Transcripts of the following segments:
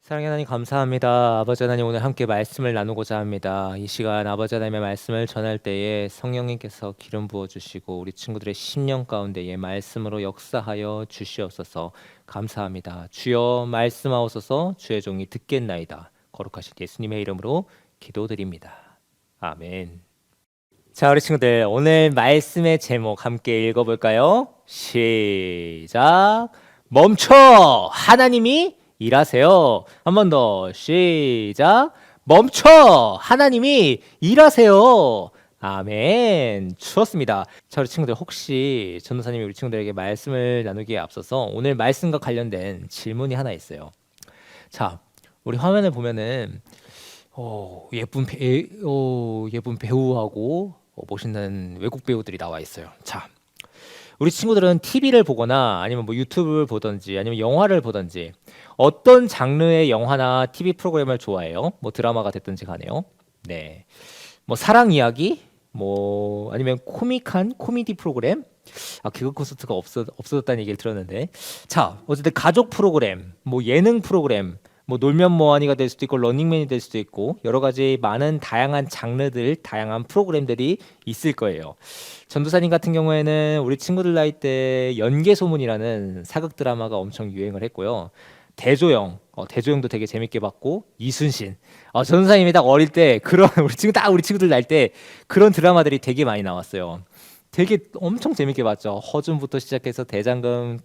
사랑의 하나님 감사합니다. 아버지 하나님 오늘 함께 말씀을 나누고자 합니다. 이 시간 아버지 하나님의 말씀을 전할 때에 성령님께서 기름 부어 주시고 우리 친구들의 심령 가운데에 말씀으로 역사하여 주시옵소서. 감사합니다. 주여 말씀하옵소서. 주의 종이 듣겠나이다. 거룩하신 예수님의 이름으로 기도드립니다. 아멘. 자, 우리 친구들 오늘 말씀의 제목 함께 읽어볼까요? 시작. 멈춰! 하나님이 일하세요. 한 번 더 시작. 멈춰! 하나님이 일하세요. 아멘. 좋습니다. 자, 우리 친구들 혹시 전도사님이 우리 친구들에게 말씀을 나누기에 앞서서 오늘 말씀과 관련된 질문이 하나 있어요. 자, 우리 화면을 보면은 예쁜 배우하고 멋있는 외국 배우들이 나와 있어요. 자, 우리 친구들은 TV를 보거나 아니면 뭐 유튜브를 보든지 아니면 영화를 보든지 어떤 장르의 영화나 TV 프로그램을 좋아해요? 뭐 드라마가 됐든지 간에요. 네. 뭐 사랑 이야기, 뭐 아니면 코믹한 코미디 프로그램. 개그 콘서트가 없어졌다는 얘기를 들었는데. 자, 어쨌든 가족 프로그램, 뭐 예능 프로그램, 뭐 놀면 뭐하니가 될 수도 있고 런닝맨이 될 수도 있고 여러 가지 많은 다양한 장르들, 다양한 프로그램들이 있을 거예요. 전도사님 같은 경우에는 우리 친구들 나이 때 연개소문이라는 사극 드라마가 엄청 유행을 했고요. 대조영도 되게 재밌게 봤고 이순신. 전도사님이 딱 어릴 때 그런 우리 친구들 나이 때 그런 드라마들이 되게 많이 나왔어요. 되게 엄청 재밌게 봤죠. 허준부터 시작해서 대장금.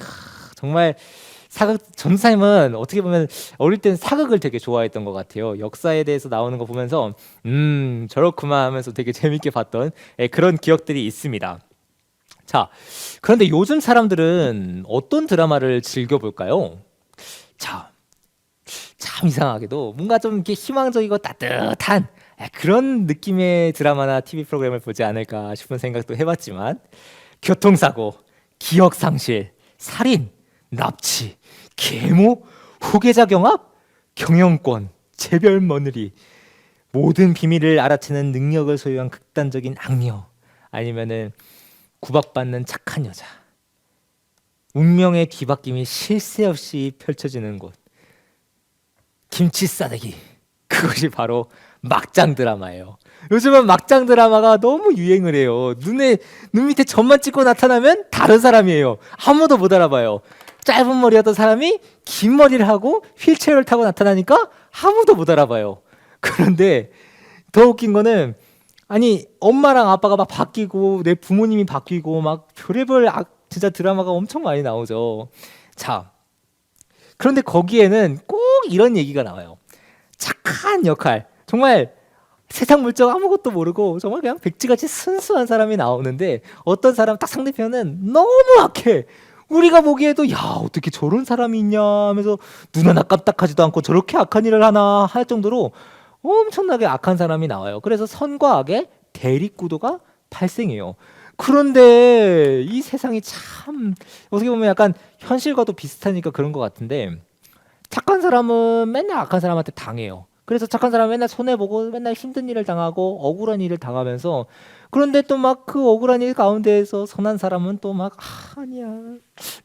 정말 사극 전도사님은 어떻게 보면 어릴 땐 사극을 되게 좋아했던 것 같아요. 역사에 대해서 나오는 거 보면서 저렇구만 하면서 되게 재밌게 봤던 그런 기억들이 있습니다. 자, 그런데 요즘 사람들은 어떤 드라마를 즐겨볼까요? 자, 참 이상하게도 뭔가 좀 이렇게 희망적이고 따뜻한 그런 느낌의 드라마나 TV 프로그램을 보지 않을까 싶은 생각도 해봤지만 교통사고, 기억상실, 살인, 납치, 계모, 후계자 경합, 경영권, 재별 며느리, 모든 비밀을 알아채는 능력을 소유한 극단적인 악녀, 아니면은 구박받는 착한 여자, 운명의 뒤바뀜이 쉴 새 없이 펼쳐지는 곳, 김치 싸대기, 그것이 바로 막장 드라마예요. 요즘은 막장 드라마가 너무 유행을 해요. 눈 밑에 점만 찍고 나타나면 다른 사람이에요. 아무도 못 알아봐요. 짧은 머리였던 사람이 긴 머리를 하고 휠체어를 타고 나타나니까 아무도 못 알아봐요. 그런데 더 웃긴 거는 아니 엄마랑 아빠가 막 바뀌고 내 부모님이 바뀌고 막 별의별 진짜 드라마가 엄청 많이 나오죠. 자, 그런데 거기에는 꼭 이런 얘기가 나와요. 착한 역할, 정말 세상 물정 아무것도 모르고 정말 그냥 백지같이 순수한 사람이 나오는데 어떤 사람 딱 상대편은 너무 악해. 우리가 보기에도 야 어떻게 저런 사람이 있냐 하면서 눈 하나 깜짝하지도 않고 저렇게 악한 일을 하나 할 정도로 엄청나게 악한 사람이 나와요. 그래서 선과 악의 대립구도가 발생해요. 그런데 이 세상이 참 어떻게 보면 약간 현실과도 비슷하니까 그런 것 같은데 착한 사람은 맨날 악한 사람한테 당해요. 그래서 착한 사람은 맨날 손해보고 맨날 힘든 일을 당하고 억울한 일을 당하면서 그런데 또 막 그 억울한 일 가운데에서 선한 사람은 또 막 아니야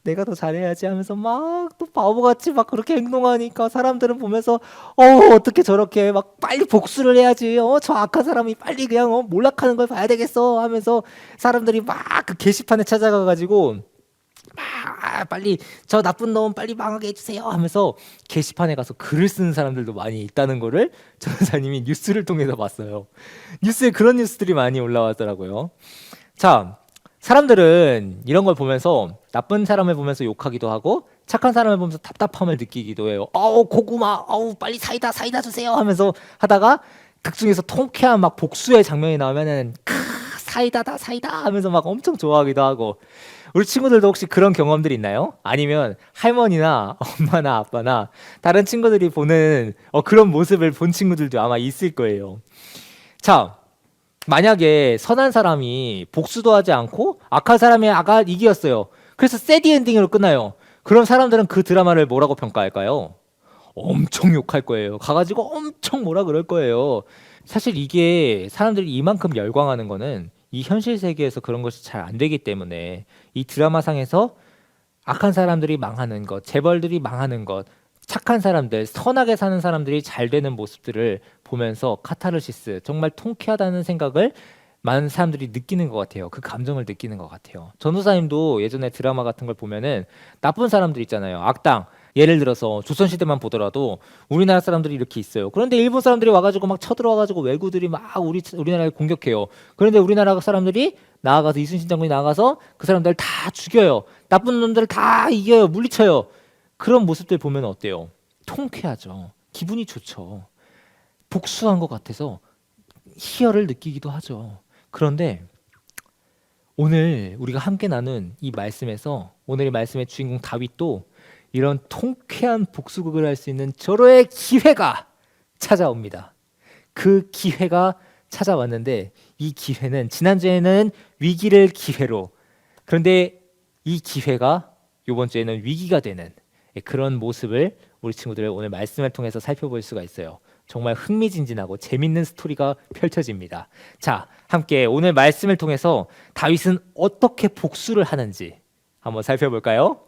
내가 더 잘해야지 하면서 막 또 바보같이 막 그렇게 행동하니까 사람들은 보면서 어떻게 저렇게 막 빨리 복수를 해야지 저 악한 사람이 빨리 그냥 몰락하는 걸 봐야 되겠어 하면서 사람들이 막 그 게시판에 찾아가 가지고 빨리 저 나쁜 놈 빨리 망하게 해주세요 하면서 게시판에 가서 글을 쓰는 사람들도 많이 있다는 거를 전사님이 뉴스를 통해서 봤어요. 뉴스에 그런 뉴스들이 많이 올라왔더라고요. 자, 사람들은 이런 걸 보면서 나쁜 사람을 보면서 욕하기도 하고 착한 사람을 보면서 답답함을 느끼기도 해요. 고구마, 빨리 사이다 주세요 하면서 하다가 극중에서 통쾌한 막 복수의 장면이 나오면은 사이다다 사이다 하면서 막 엄청 좋아하기도 하고 우리 친구들도 혹시 그런 경험들이 있나요? 아니면 할머니나 엄마나 아빠나 다른 친구들이 보는 그런 모습을 본 친구들도 아마 있을 거예요. 자, 만약에 선한 사람이 복수도 하지 않고 악한 사람이 이기었어요. 그래서 새드 엔딩으로 끝나요. 그럼 사람들은 그 드라마를 뭐라고 평가할까요? 엄청 욕할 거예요. 가가지고 엄청 뭐라 그럴 거예요. 사실 이게 사람들이 이만큼 열광하는 거는 이 현실 세계에서 그런 것이 잘 안 되기 때문에 이 드라마상에서 악한 사람들이 망하는 것, 재벌들이 망하는 것, 착한 사람들, 선하게 사는 사람들이 잘 되는 모습들을 보면서 카타르시스, 정말 통쾌하다는 생각을 많은 사람들이 느끼는 것 같아요. 그 감정을 느끼는 것 같아요. 전도사님도 예전에 드라마 같은 걸 보면은 나쁜 사람들 있잖아요. 악당. 예를 들어서 조선시대만 보더라도 우리나라 사람들이 이렇게 있어요. 그런데 일본 사람들이 와가지고 막 쳐들어와가지고 왜구들이 막 우리나라를 공격해요. 그런데 우리나라 사람들이 나아가서 이순신 장군이 나아가서 그 사람들 다 죽여요. 나쁜 놈들을 다 이겨요. 물리쳐요. 그런 모습들 보면 어때요? 통쾌하죠. 기분이 좋죠. 복수한 것 같아서 희열을 느끼기도 하죠. 그런데 오늘 우리가 함께 나눈 이 말씀에서 오늘의 말씀의 주인공 다윗도 이런 통쾌한 복수극을 할 수 있는 절호의 기회가 찾아옵니다. 그 기회가 찾아왔는데 이 기회는 지난주에는 위기를 기회로, 그런데 이 기회가 이번 주에는 위기가 되는 그런 모습을 우리 친구들 오늘 말씀을 통해서 살펴볼 수가 있어요. 정말 흥미진진하고 재밌는 스토리가 펼쳐집니다. 자, 함께 오늘 말씀을 통해서 다윗은 어떻게 복수를 하는지 한번 살펴볼까요?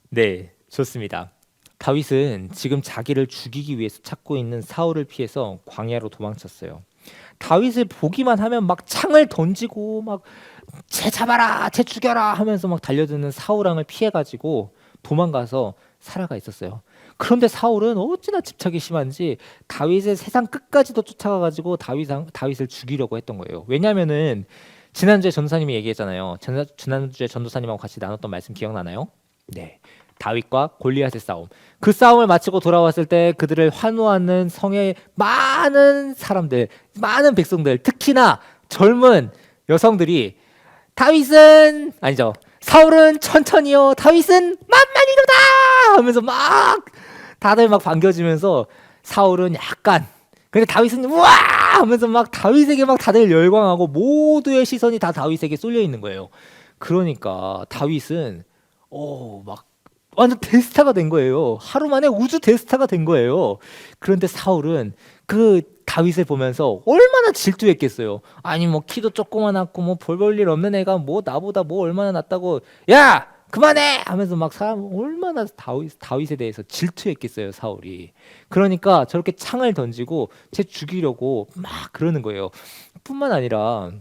네, 좋습니다. 다윗은 지금 자기를 죽이기 위해서 찾고 있는 사울을 피해서 광야로 도망쳤어요. 다윗을 보기만 하면 막 창을 던지고 막 쟤 잡아라, 쟤 죽여라 하면서 막 달려드는 사울 왕을 피해가지고 도망가서 살아가 있었어요. 그런데 사울은 어찌나 집착이 심한지 다윗의 세상 끝까지도 쫓아가가지고 다윗을 죽이려고 했던 거예요. 왜냐하면은 지난주에 전도사님이 얘기했잖아요. 지난주에 전도사님하고 같이 나눴던 말씀 기억나나요? 네. 다윗과 골리앗의 싸움. 그 싸움을 마치고 돌아왔을 때 그들을 환호하는 성의 많은 사람들, 많은 백성들, 특히나 젊은 여성들이 다윗은 아니죠. 사울은 천천히요, 다윗은 만만히로다 하면서 막 다들 막 반겨주면서 사울은 약간, 근데 다윗은 우와 하면서 막 다윗에게 막 다들 열광하고 모두의 시선이 다 다윗에게 쏠려 있는 거예요. 그러니까 다윗은 막 완전 대스타가 된 거예요. 하루 만에 우주 대스타가 된 거예요. 그런데 사울은 그 다윗을 보면서 얼마나 질투했겠어요. 아니 뭐 키도 조그만하고 뭐 볼 볼 일 없는 애가 뭐 나보다 뭐 얼마나 낫다고, 야 그만해 하면서 막 사람 얼마나 다윗에 대해서 질투했겠어요, 사울이. 그러니까 저렇게 창을 던지고 쟤 죽이려고 막 그러는 거예요. 뿐만 아니라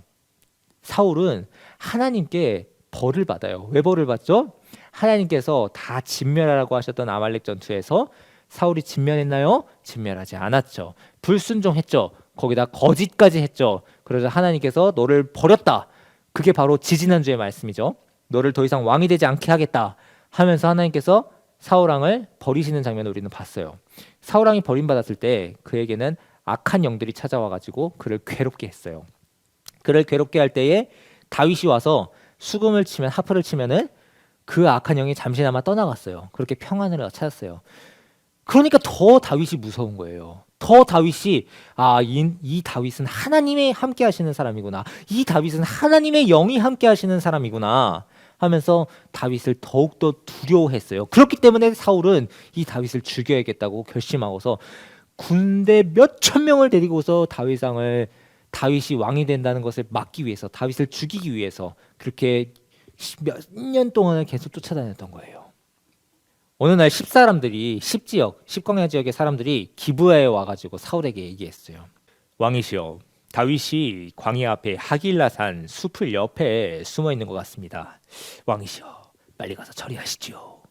사울은 하나님께 벌을 받아요. 왜 벌을 받죠? 하나님께서 다 진멸하라고 하셨던 아말렉 전투에서 사울이 진멸했나요? 진멸하지 않았죠. 불순종했죠. 거기다 거짓까지 했죠. 그래서 하나님께서 너를 버렸다. 그게 바로 지지난주의 말씀이죠. 너를 더 이상 왕이 되지 않게 하겠다 하면서 하나님께서 사울 왕을 버리시는 장면을 우리는 봤어요. 사울 왕이 버림받았을 때 그에게는 악한 영들이 찾아와가지고 그를 괴롭게 했어요. 그를 괴롭게 할 때에 다윗이 와서 수금을 치면, 하프를 치면은 그 악한 영이 잠시나마 떠나갔어요. 그렇게 평안을 찾았어요. 그러니까 더 다윗이 무서운 거예요. 더 다윗이 이 다윗은 하나님이 함께 하시는 사람이구나. 이 다윗은 하나님의 영이 함께 하시는 사람이구나 하면서 다윗을 더욱더 두려워했어요. 그렇기 때문에 사울은 이 다윗을 죽여야겠다고 결심하고서 군대 몇천 명을 데리고서 다윗이 왕이 된다는 것을 막기 위해서, 다윗을 죽이기 위해서 그렇게 몇 년 동안을 계속 쫓아다녔던 거예요. 어느 날 십광야 지역의 사람들이 기브야에 와가지고 사울에게 얘기했어요. 왕이시여, 다윗이 광야 앞에 하길라산 숲을 옆에 숨어 있는 것 같습니다. 왕이시여, 빨리 가서 처리하시지요.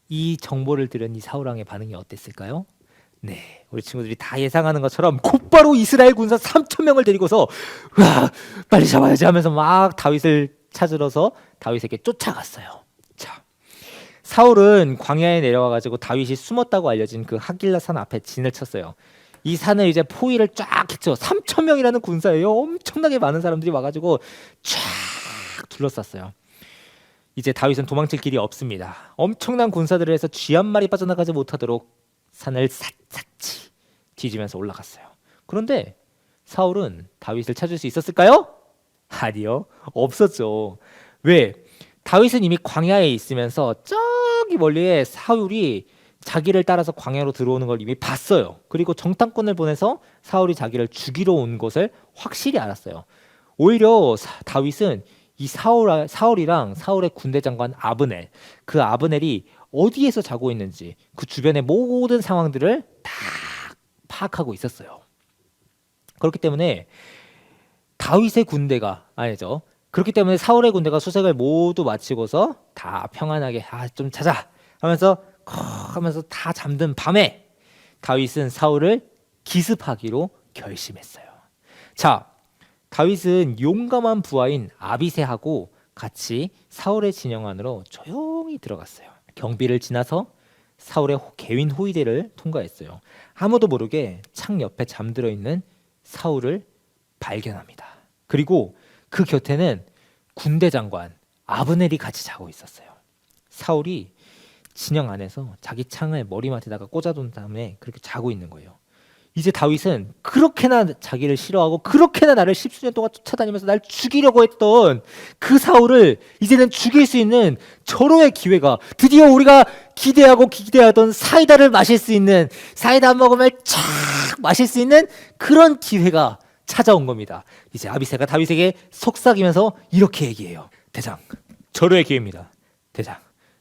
이 정보를 들은 이 사울 왕의 반응이 어땠을까요? 네, 우리 친구들이 다 예상하는 것처럼 곧바로 이스라엘 군사 3,000명을 데리고서 빨리 잡아야지 하면서 막 다윗을 찾으러서 다윗에게 쫓아갔어요. 자, 사울은 광야에 내려와가지고 다윗이 숨었다고 알려진 그 하길라 산 앞에 진을 쳤어요. 이 산을 이제 포위를 쫙 했죠. 3,000명이라는 군사예요. 엄청나게 많은 사람들이 와가지고 쫙 둘러쌌어요. 이제 다윗은 도망칠 길이 없습니다. 엄청난 군사들을 해서 쥐 한 마리 빠져나가지 못하도록 산을 샅샅이 뒤지면서 올라갔어요. 그런데 사울은 다윗을 찾을 수 있었을까요? 아니요, 없었죠. 왜? 다윗은 이미 광야에 있으면서 저기 멀리에 사울이 자기를 따라서 광야로 들어오는 걸 이미 봤어요. 그리고 정탐꾼을 보내서 사울이 자기를 죽이러 온 것을 확실히 알았어요. 오히려 다윗은 이 사울이랑 사울의 군대 장관 아브넬, 그 아브넬이 어디에서 자고 있는지 그 주변의 모든 상황들을 다 파악하고 있었어요. 그렇기 때문에 다윗의 군대가 아니죠. 그렇기 때문에 사울의 군대가 수색을 모두 마치고서 다 평안하게 좀 자자 하면서 하면서 다 잠든 밤에 다윗은 사울을 기습하기로 결심했어요. 자, 다윗은 용감한 부하인 아비새하고 같이 사울의 진영 안으로 조용히 들어갔어요. 경비를 지나서 사울의 개인 호위대를 통과했어요. 아무도 모르게 창 옆에 잠들어 있는 사울을 발견합니다. 그리고 그 곁에는 군대 장관 아브넬이 같이 자고 있었어요. 사울이 진영 안에서 자기 창을 머리맡에다가 꽂아둔 다음에 그렇게 자고 있는 거예요. 이제 다윗은 그렇게나 자기를 싫어하고 그렇게나 나를 십수년 동안 쫓아다니면서 날 죽이려고 했던 그 사울을 이제는 죽일 수 있는 절호의 기회가, 드디어 우리가 기대하던 사이다를 마실 수 있는, 사이다 한 모금을 쫙 마실 수 있는 그런 기회가 찾아온 겁니다. 이제 아비새가 다윗에게 속삭이면서 이렇게 얘기해요. 대장, 절호의 기회입니다. 대장,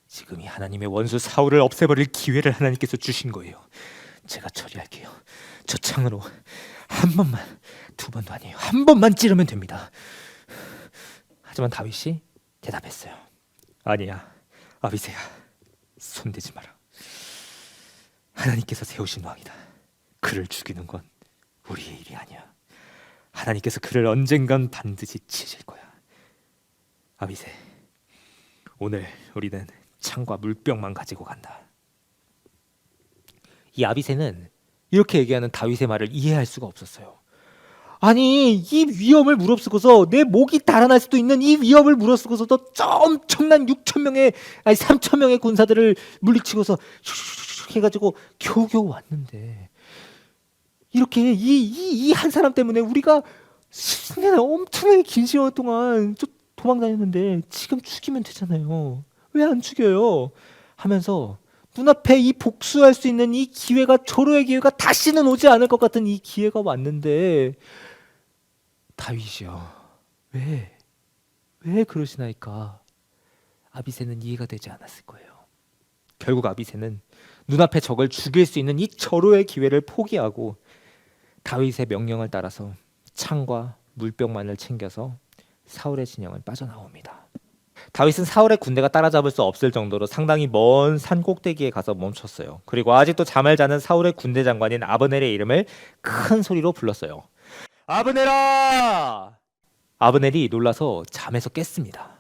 지금이 하나님의 원수 사울을 없애버릴 기회를 하나님께서 주신 거예요. 제가 처리할게요. 저 창으로 한 번만, 두 번도 아니에요. 한 번만 찌르면 됩니다. 하지만 다윗이 대답했어요. 아니야, 아비새야, 손대지 마라. 하나님께서 세우신 왕이다. 그를 죽이는 건 우리의 일이 아니야. 하나님께서 그를 언젠간 반드시 치실 거야. 아비새, 오늘 우리는 창과 물병만 가지고 간다. 이 아비새는 이렇게 얘기하는 다윗의 말을 이해할 수가 없었어요. 아니, 이 위험을 무릅쓰고서 내 목이 달아날 수도 있는 이 위험을 무릅쓰고서도 엄청난 6,000명의 아니 3,000명의 군사들을 물리치고서 해가지고 겨우겨우 왔는데 이렇게 이 한 사람 때문에 우리가 10년 엄청나게 긴 시간 동안 도망 다녔는데 지금 죽이면 되잖아요. 왜 안 죽여요? 하면서 눈앞에 이 복수할 수 있는 이 기회가, 절호의 기회가 다시는 오지 않을 것 같은 이 기회가 왔는데 다윗이요, 왜 그러시나이까? 아비새는 이해가 되지 않았을 거예요. 결국 아비새는 눈앞에 적을 죽일 수 있는 이 절호의 기회를 포기하고 다윗의 명령을 따라서 창과 물병만을 챙겨서 사울의 진영을 빠져나옵니다. 다윗은 사울의 군대가 따라잡을 수 없을 정도로 상당히 먼 산 꼭대기에 가서 멈췄어요. 그리고 아직도 잠을 자는 사울의 군대 장관인 아브넬의 이름을 큰 소리로 불렀어요. 아브넬아! 아브넬이 놀라서 잠에서 깼습니다.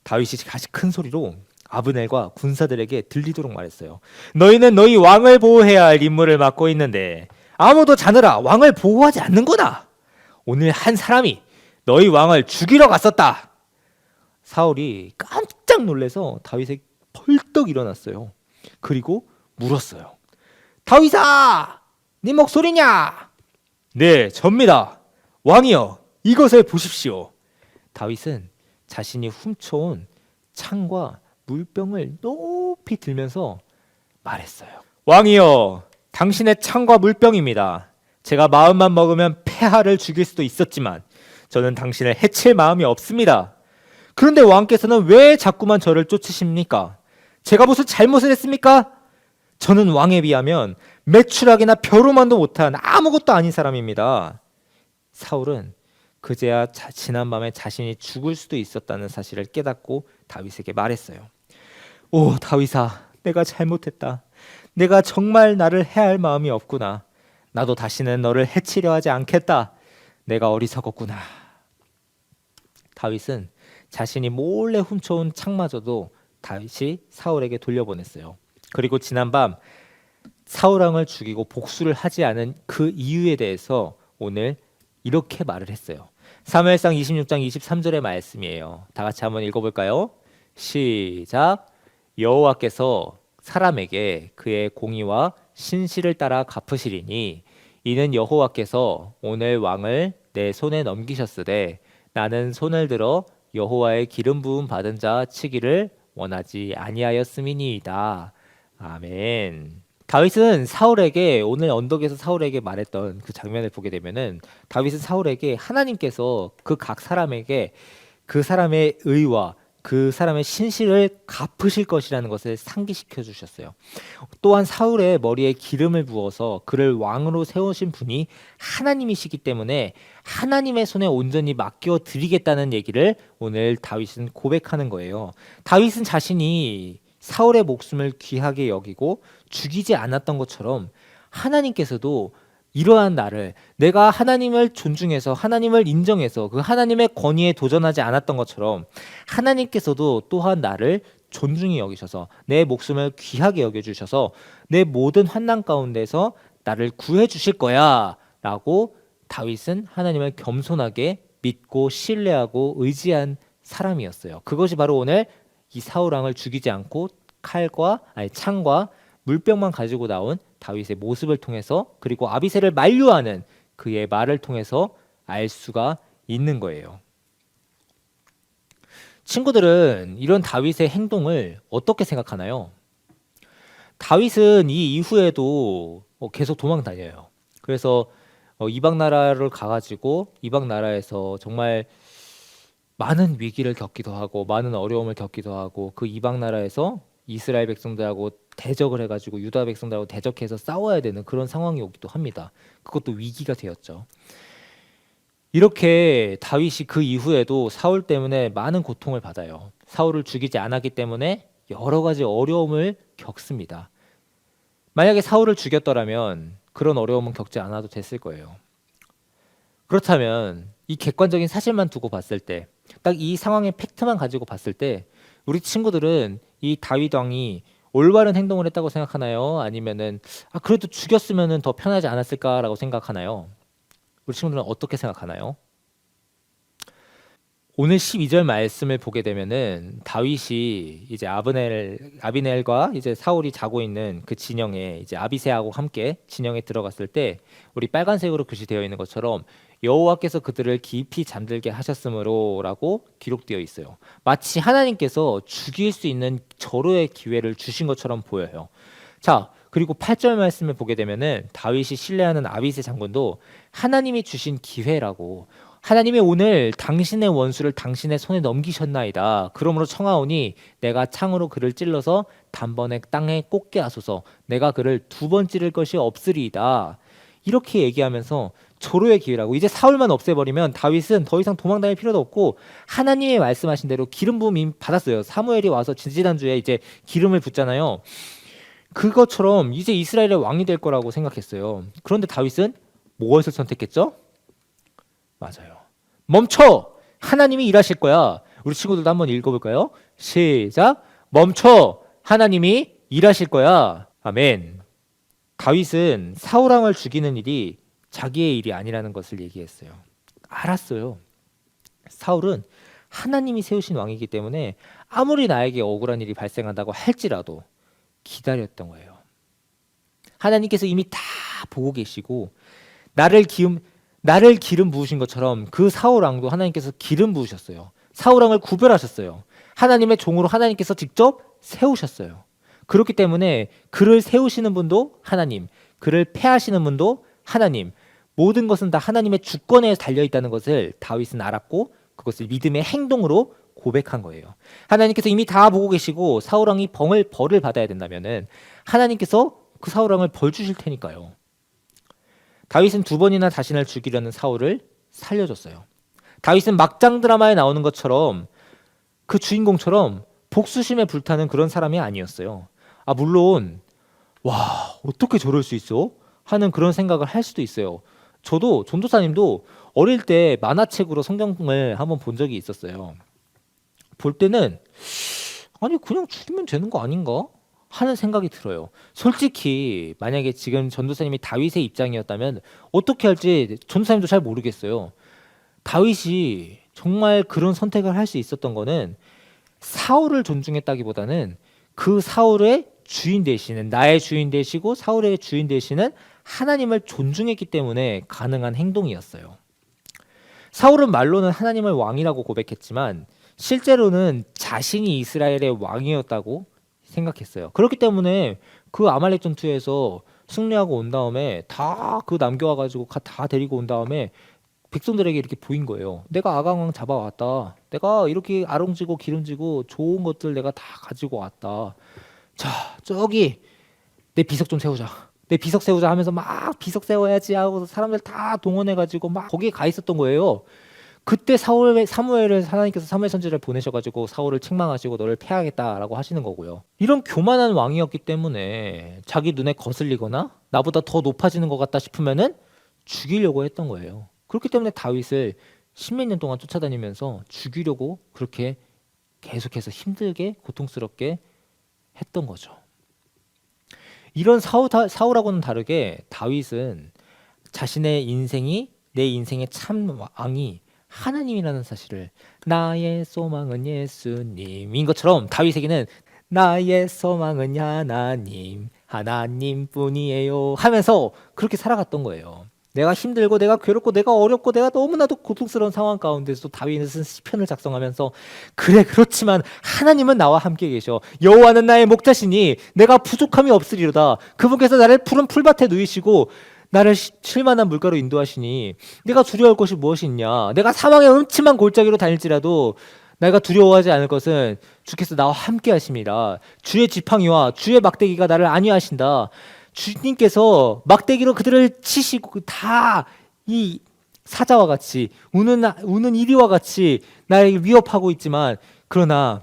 다윗이 다시 큰 소리로 아브넬과 군사들에게 들리도록 말했어요. 너희는 너희 왕을 보호해야 할 임무를 맡고 있는데 아무도 자느라 왕을 보호하지 않는구나. 오늘 한 사람이 너희 왕을 죽이러 갔었다. 사울이 깜짝 놀라서 다윗이 벌떡 일어났어요. 그리고 물었어요. 다윗아, 네 목소리냐? 네, 접니다. 왕이여, 이것을 보십시오. 다윗은 자신이 훔쳐온 창과 물병을 높이 들면서 말했어요. 왕이여, 당신의 창과 물병입니다. 제가 마음만 먹으면 폐하를 죽일 수도 있었지만 저는 당신을 해칠 마음이 없습니다. 그런데 왕께서는 왜 자꾸만 저를 쫓으십니까? 제가 무슨 잘못을 했습니까? 저는 왕에 비하면 메추라기나 벼루만도 못한 아무것도 아닌 사람입니다. 사울은 그제야 지난밤에 자신이 죽을 수도 있었다는 사실을 깨닫고 다윗에게 말했어요. 오, 다윗아, 내가 잘못했다. 내가 정말 나를 해할 마음이 없구나. 나도 다시는 너를 해치려 하지 않겠다. 내가 어리석었구나. 다윗은 자신이 몰래 훔쳐온 창마저도 다시 사울에게 돌려보냈어요. 그리고 지난밤 사울 왕을 죽이고 복수를 하지 않은 그 이유에 대해서 오늘 이렇게 말을 했어요. 사무엘상 26장 23절의 말씀이에요. 다 같이 한번 읽어볼까요? 시작. 여호와께서 사람에게 그의 공의와 신실을 따라 갚으시리니 이는 여호와께서 오늘 왕을 내 손에 넘기셨으되 나는 손을 들어 여호와의 기름 부음 받은 자 치기를 원하지 아니하였음이니이다. 아멘. 다윗은 사울에게 오늘 언덕에서 사울에게 말했던 그 장면을 보게 되면은 다윗은 사울에게 하나님께서 그 각 사람에게 그 사람의 의와 그 사람의 신실을 갚으실 것이라는 것을 상기시켜 주셨어요. 또한 사울의 머리에 기름을 부어서 그를 왕으로 세우신 분이 하나님이시기 때문에 하나님의 손에 온전히 맡겨 드리겠다는 얘기를 오늘 다윗은 고백하는 거예요. 다윗은 자신이 사울의 목숨을 귀하게 여기고 죽이지 않았던 것처럼 하나님께서도 이러한 나를, 내가 하나님을 존중해서 하나님을 인정해서 그 하나님의 권위에 도전하지 않았던 것처럼 하나님께서도 또한 나를 존중히 여기셔서 내 목숨을 귀하게 여겨주셔서 내 모든 환난 가운데서 나를 구해 주실 거야 라고 다윗은 하나님을 겸손하게 믿고 신뢰하고 의지한 사람이었어요. 그것이 바로 오늘 이 사울 왕을 죽이지 않고 창과 물병만 가지고 나온 다윗의 모습을 통해서, 그리고 아비새를 만류하는 그의 말을 통해서 알 수가 있는 거예요. 친구들은 이런 다윗의 행동을 어떻게 생각하나요? 다윗은 이 이후에도 계속 도망 다녀요. 그래서 이방 나라를 가가지고 이방 나라에서 정말 많은 위기를 겪기도 하고 많은 어려움을 겪기도 하고 그 이방 나라에서 이스라엘 백성들하고 대적을 해가지고 유다 백성들하고 대적해서 싸워야 되는 그런 상황이 오기도 합니다. 그것도 위기가 되었죠. 이렇게 다윗이 그 이후에도 사울 때문에 많은 고통을 받아요. 사울을 죽이지 않았기 때문에 여러 가지 어려움을 겪습니다. 만약에 사울을 죽였더라면 그런 어려움은 겪지 않아도 됐을 거예요. 그렇다면 이 객관적인 사실만 두고 봤을 때, 딱 이 상황의 팩트만 가지고 봤을 때 우리 친구들은 이 다윗 왕이 올바른 행동을 했다고 생각하나요? 아니면은 그래도 죽였으면 더 편하지 않았을까라고 생각하나요? 우리 친구들은 어떻게 생각하나요? 오늘 12절 말씀을 보게 되면은 다윗이 이제 아비넬과 이제 사울이 자고 있는 그 진영에 이제 아비새하고 함께 진영에 들어갔을 때 우리 빨간색으로 글씨되어 있는 것처럼 여호와께서 그들을 깊이 잠들게 하셨으므로라고 기록되어 있어요. 마치 하나님께서 죽일 수 있는 절호의 기회를 주신 것처럼 보여요. 자, 그리고 8절 말씀을 보게 되면은 다윗이 신뢰하는 아비새 장군도 하나님이 주신 기회라고, 하나님이 오늘 당신의 원수를 당신의 손에 넘기셨나이다. 그러므로 청하오니 내가 창으로 그를 찔러서 단번에 땅에 꽂게 하소서. 내가 그를 두 번 찌를 것이 없으리이다. 이렇게 얘기하면서 조로의 기회라고, 이제 사울만 없애버리면 다윗은 더 이상 도망다닐 필요도 없고 하나님이 말씀하신 대로 기름 부음 이미 받았어요. 사무엘이 와서 지지난주에 이제 기름을 붓잖아요. 그것처럼 이제 이스라엘의 왕이 될 거라고 생각했어요. 그런데 다윗은 무엇을 선택했죠? 맞아요. 멈춰! 하나님이 일하실 거야. 우리 친구들도 한번 읽어볼까요? 시작! 멈춰! 하나님이 일하실 거야. 아멘. 다윗은 사울 왕을 죽이는 일이 자기의 일이 아니라는 것을 얘기했어요. 알았어요. 사울은 하나님이 세우신 왕이기 때문에 아무리 나에게 억울한 일이 발생한다고 할지라도 기다렸던 거예요. 하나님께서 이미 다 보고 계시고 나를 기름 부으신 것처럼 그 사울 왕도 하나님께서 기름 부으셨어요. 사울 왕을 구별하셨어요. 하나님의 종으로 하나님께서 직접 세우셨어요. 그렇기 때문에 그를 세우시는 분도 하나님, 그를 패하시는 분도 하나님, 모든 것은 다 하나님의 주권에 달려 있다는 것을 다윗은 알았고 그것을 믿음의 행동으로 고백한 거예요. 하나님께서 이미 다 보고 계시고 사울 왕이 벌을 받아야 된다면은 하나님께서 그 사울 왕을 벌 주실 테니까요. 다윗은 두 번이나 자신을 죽이려는 사울을 살려줬어요. 다윗은 막장 드라마에 나오는 것처럼 그 주인공처럼 복수심에 불타는 그런 사람이 아니었어요. 물론 와, 어떻게 저럴 수 있어? 하는 그런 생각을 할 수도 있어요. 저도 전도사님도 어릴 때 만화책으로 성경을 한번 본 적이 있었어요. 볼 때는 그냥 죽이면 되는 거 아닌가? 하는 생각이 들어요. 솔직히 만약에 지금 전도사님이 다윗의 입장이었다면 어떻게 할지 전도사님도 잘 모르겠어요. 다윗이 정말 그런 선택을 할 수 있었던 거는 사울을 존중했다기보다는 그 사울의 주인 되시는, 나의 주인 되시고 사울의 주인 되시는 하나님을 존중했기 때문에 가능한 행동이었어요. 사울은 말로는 하나님을 왕이라고 고백했지만 실제로는 자신이 이스라엘의 왕이었다고 생각했어요. 그렇기 때문에 그 아말렉 전투에서 승리하고 온 다음에 다 그 남겨와가지고 다 데리고 온 다음에 백성들에게 이렇게 보인 거예요. 내가 아강왕 잡아왔다. 내가 이렇게 아롱지고 기름지고 좋은 것들 내가 다 가지고 왔다. 자, 저기 내 비석 좀 세우자. 내 비석 세우자 하면서 막 비석 세워야지 하고 사람들 다 동원해가지고 막 거기에 가 있었던 거예요. 그때 사무엘을 하나님께서 사무엘 선지자를 보내셔가지고 사울을 책망하시고 너를 패하겠다라고 하시는 거고요. 이런 교만한 왕이었기 때문에 자기 눈에 거슬리거나 나보다 더 높아지는 것 같다 싶으면은 죽이려고 했던 거예요. 그렇기 때문에 다윗을 십몇 년 동안 쫓아다니면서 죽이려고 그렇게 계속해서 힘들게 고통스럽게 했던 거죠. 이런 사울하고는 다르게 다윗은 자신의 인생이 내 인생의 참 왕이 하나님이라는 사실을 나의 소망은 예수님인 것처럼 다윗에게는 나의 소망은 하나님, 하나님뿐이에요 하면서 그렇게 살아갔던 거예요. 내가 힘들고 내가 괴롭고 내가 어렵고 내가 너무나도 고통스러운 상황 가운데서 다윗은 시편을 작성하면서 그래 그렇지만 하나님은 나와 함께 계셔. 여호와는 나의 목자시니 내가 부족함이 없으리로다. 그분께서 나를 푸른 풀밭에 누이시고 나를 쉴만한 물가로 인도하시니 내가 두려울 것이 무엇이 있냐. 내가 사망의 음침한 골짜기로 다닐지라도 내가 두려워하지 않을 것은 주께서 나와 함께 하심이라. 주의 지팡이와 주의 막대기가 나를 안위하신다. 주님께서 막대기로 그들을 치시고 다 이 사자와 같이 우는 이리와 같이 나를 위협하고 있지만 그러나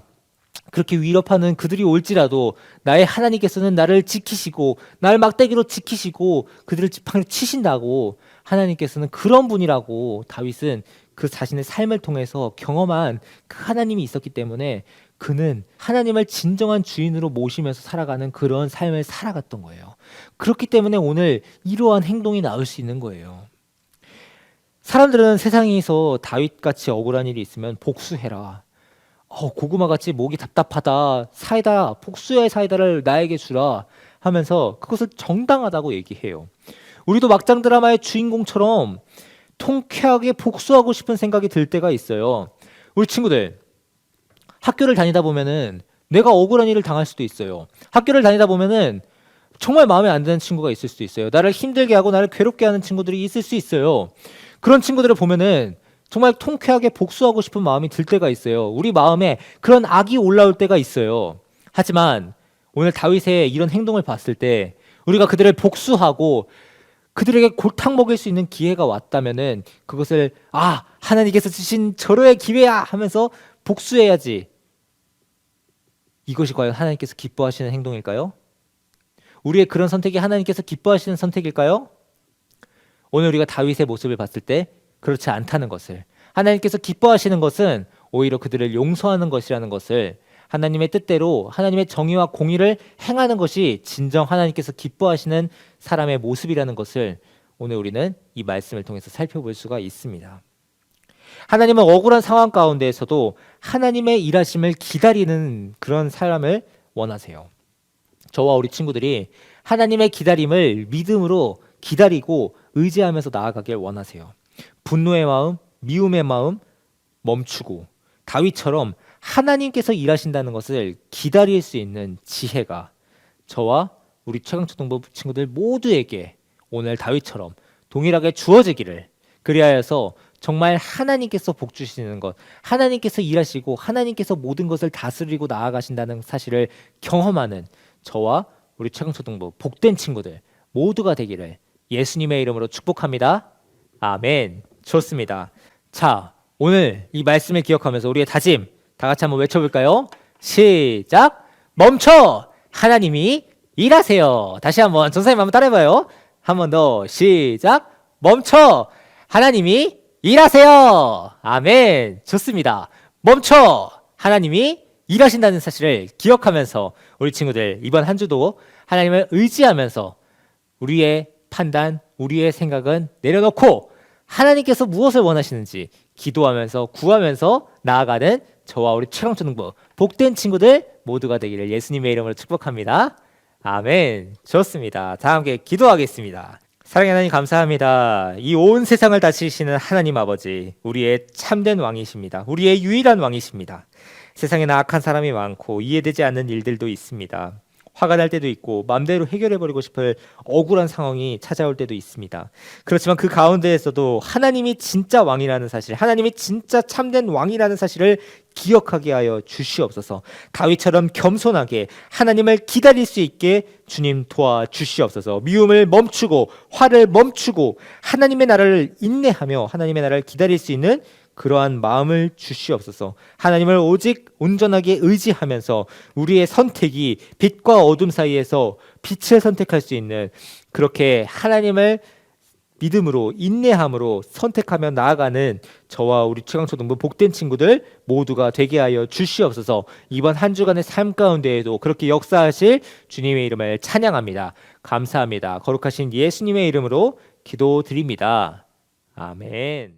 그렇게 위협하는 그들이 올지라도 나의 하나님께서는 나를 지키시고 나를 막대기로 지키시고 그들을 지팡이로 치신다고 하나님께서는 그런 분이라고 다윗은 그 자신의 삶을 통해서 경험한 그 하나님이 있었기 때문에 그는 하나님을 진정한 주인으로 모시면서 살아가는 그런 삶을 살아갔던 거예요. 그렇기 때문에 오늘 이러한 행동이 나올 수 있는 거예요. 사람들은 세상에서 다윗같이 억울한 일이 있으면 복수해라. 고구마같이 목이 답답하다. 사이다, 복수의 사이다를 나에게 주라 하면서 그것을 정당하다고 얘기해요. 우리도 막장 드라마의 주인공처럼 통쾌하게 복수하고 싶은 생각이 들 때가 있어요. 우리 친구들 학교를 다니다 보면은 내가 억울한 일을 당할 수도 있어요. 학교를 다니다 보면은 정말 마음에 안 드는 친구가 있을 수도 있어요. 나를 힘들게 하고 나를 괴롭게 하는 친구들이 있을 수 있어요. 그런 친구들을 보면은 정말 통쾌하게 복수하고 싶은 마음이 들 때가 있어요. 우리 마음에 그런 악이 올라올 때가 있어요. 하지만 오늘 다윗의 이런 행동을 봤을 때 우리가 그들을 복수하고 그들에게 골탕 먹일 수 있는 기회가 왔다면은 그것을 하나님께서 주신 절호의 기회야 하면서 복수해야지. 이것이 과연 하나님께서 기뻐하시는 행동일까요? 우리의 그런 선택이 하나님께서 기뻐하시는 선택일까요? 오늘 우리가 다윗의 모습을 봤을 때 그렇지 않다는 것을, 하나님께서 기뻐하시는 것은 오히려 그들을 용서하는 것이라는 것을, 하나님의 뜻대로 하나님의 정의와 공의를 행하는 것이 진정 하나님께서 기뻐하시는 사람의 모습이라는 것을 오늘 우리는 이 말씀을 통해서 살펴볼 수가 있습니다. 하나님은 억울한 상황 가운데에서도 하나님의 일하심을 기다리는 그런 사람을 원하세요. 저와 우리 친구들이 하나님의 기다림을 믿음으로 기다리고 의지하면서 나아가길 원하세요. 분노의 마음, 미움의 마음 멈추고 다윗처럼 하나님께서 일하신다는 것을 기다릴 수 있는 지혜가 저와 우리 최강초등부 친구들 모두에게 오늘 다윗처럼 동일하게 주어지기를, 그리하여서 정말 하나님께서 복 주시는 것, 하나님께서 일하시고 하나님께서 모든 것을 다스리고 나아가신다는 사실을 경험하는 저와 우리 최강초등부 복된 친구들 모두가 되기를 예수님의 이름으로 축복합니다. 아멘. 좋습니다. 자, 오늘 이 말씀을 기억하면서 우리의 다짐 다 같이 한번 외쳐볼까요? 시작! 멈춰! 하나님이 일하세요. 다시 한번 전사님 한번 따라해봐요. 한 번 더 시작! 멈춰! 하나님이 일하세요. 아멘. 좋습니다. 멈춰! 하나님이 일하신다는 사실을 기억하면서 우리 친구들 이번 한 주도 하나님을 의지하면서 우리의 판단, 우리의 생각은 내려놓고 하나님께서 무엇을 원하시는지 기도하면서 구하면서 나아가는 저와 우리 최강초등부 복된 친구들 모두가 되기를 예수님의 이름으로 축복합니다. 아멘. 좋습니다. 다 함께 기도하겠습니다. 사랑의 하나님 감사합니다. 이 온 세상을 다스리시는 하나님 아버지, 우리의 참된 왕이십니다. 우리의 유일한 왕이십니다. 세상에는 악한 사람이 많고 이해되지 않는 일들도 있습니다. 화가 날 때도 있고 마음대로 해결해버리고 싶을 억울한 상황이 찾아올 때도 있습니다. 그렇지만 그 가운데에서도 하나님이 진짜 왕이라는 사실, 하나님이 진짜 참된 왕이라는 사실을 기억하게 하여 주시옵소서. 다윗처럼 겸손하게 하나님을 기다릴 수 있게 주님 도와주시옵소서. 미움을 멈추고 화를 멈추고 하나님의 나라를 인내하며 하나님의 나라를 기다릴 수 있는 그러한 마음을 주시옵소서. 하나님을 오직 온전하게 의지하면서 우리의 선택이 빛과 어둠 사이에서 빛을 선택할 수 있는, 그렇게 하나님을 믿음으로 인내함으로 선택하며 나아가는 저와 우리 최강초등부 복된 친구들 모두가 되게 하여 주시옵소서. 이번 한 주간의 삶 가운데에도 그렇게 역사하실 주님의 이름을 찬양합니다. 감사합니다. 거룩하신 예수님의 이름으로 기도드립니다. 아멘.